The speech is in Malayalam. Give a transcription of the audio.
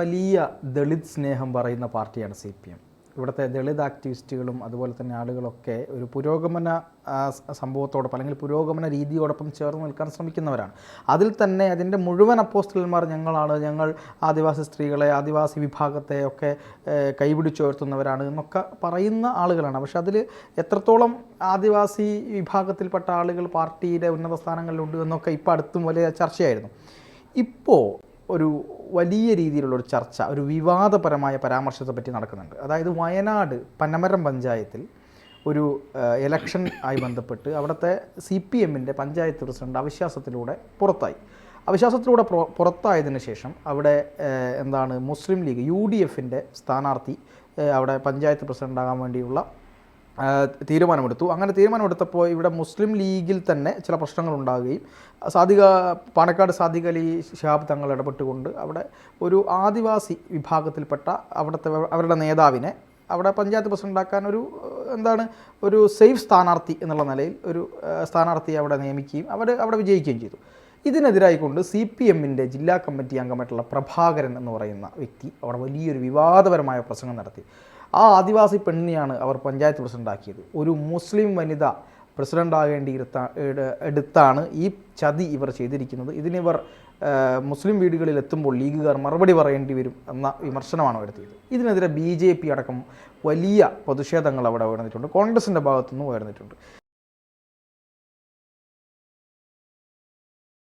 വലിയ ദളിത് സ്നേഹം പറയുന്ന പാർട്ടിയാണ് CPM. ഇവിടുത്തെ ദളിത് ആക്ടിവിസ്റ്റുകളും അതുപോലെ തന്നെ ആളുകളൊക്കെ ഒരു പുരോഗമന സംഭവത്തോടൊപ്പം അല്ലെങ്കിൽ പുരോഗമന രീതിയോടൊപ്പം ചേർന്ന് നിൽക്കാൻ ശ്രമിക്കുന്നവരാണ്. അതിൽ തന്നെ അതിൻ്റെ മുഴുവൻ അപ്പോസ്റ്റലന്മാർ ഞങ്ങളാണ്, ഞങ്ങൾ ആദിവാസി സ്ത്രീകളെ, ആദിവാസി വിഭാഗത്തെ ഒക്കെ കൈപിടിച്ചുയർത്തുന്നവരാണ് എന്നൊക്കെ പറയുന്ന ആളുകളാണ്. പക്ഷെ അതിൽ എത്രത്തോളം ആദിവാസി വിഭാഗത്തിൽപ്പെട്ട ആളുകൾ പാർട്ടിയുടെ ഉന്നത സ്ഥാനങ്ങളിലുണ്ട് എന്നൊക്കെ ഇപ്പോൾ അടുത്തും വലിയ ചർച്ചയായിരുന്നു. ഇപ്പോൾ ഒരു വലിയ രീതിയിലുള്ളൊരു ചർച്ച, ഒരു വിവാദപരമായ പരാമർശത്തെ പറ്റി നടക്കുന്നുണ്ട്. അതായത് വയനാട് പനമരം പഞ്ചായത്തിൽ ഒരു ഇലക്ഷൻ ആയി ബന്ധപ്പെട്ട് അവിടുത്തെ CPMൻ്റെ പഞ്ചായത്ത് പ്രസിഡന്റ് അവിശ്വാസത്തിലൂടെ പുറത്തായി. അവിശ്വാസത്തിലൂടെ പുറത്തായതിനു ശേഷം അവിടെ മുസ്ലിം ലീഗ് UDFൻ്റെ സ്ഥാനാർത്ഥി അവിടെ പഞ്ചായത്ത് പ്രസിഡൻ്റാകാൻ വേണ്ടിയുള്ള തീരുമാനമെടുത്തു. അങ്ങനെ തീരുമാനമെടുത്തപ്പോൾ ഇവിടെ മുസ്ലിം ലീഗിൽ തന്നെ ചില പ്രശ്നങ്ങൾ ഉണ്ടാകുകയും പാണക്കാട് സാദിഖ് അലി ശിഹാബ് തങ്ങൾ ഇടപെട്ടുകൊണ്ട് അവിടെ ഒരു ആദിവാസി വിഭാഗത്തിൽപ്പെട്ട അവരുടെ നേതാവിനെ അവിടെ പഞ്ചായത്ത് പ്രസിഡൻ്റാക്കാൻ ഒരു സേഫ് സ്ഥാനാർത്ഥി എന്നുള്ള നിലയിൽ ഒരു സ്ഥാനാർത്ഥിയെ അവിടെ നിയമിക്കുകയും അവിടെ വിജയിക്കുകയും ചെയ്തു. ഇതിനെതിരായിക്കൊണ്ട് CPMൻ്റെ ജില്ലാ കമ്മിറ്റി അംഗമായിട്ടുള്ള പ്രഭാകരൻ എന്ന് പറയുന്ന വ്യക്തി അവിടെ വലിയൊരു വിവാദപരമായ പ്രസംഗം നടത്തി. ആ ആദിവാസി പെണ്ണിനെയാണ് അവർ പഞ്ചായത്ത് പ്രസിഡൻ്റാക്കിയത്. ഒരു മുസ്ലിം വനിത പ്രസിഡൻ്റാകേണ്ടി എടുത്താണ് ഈ ചതി ഇവർ ചെയ്തിരിക്കുന്നത്. ഇതിനിവർ മുസ്ലിം വീടുകളിൽ എത്തുമ്പോൾ ലീഗുകാർ മറുപടി പറയേണ്ടി വരും എന്ന വിമർശനമാണ് വരുത്തിയത്. ഇതിനെതിരെ BJP അടക്കം വലിയ പ്രതിഷേധങ്ങൾ അവിടെ ഉയർന്നിട്ടുണ്ട്. കോൺഗ്രസിൻ്റെ ഭാഗത്തുനിന്നും ഉയർന്നിട്ടുണ്ട്.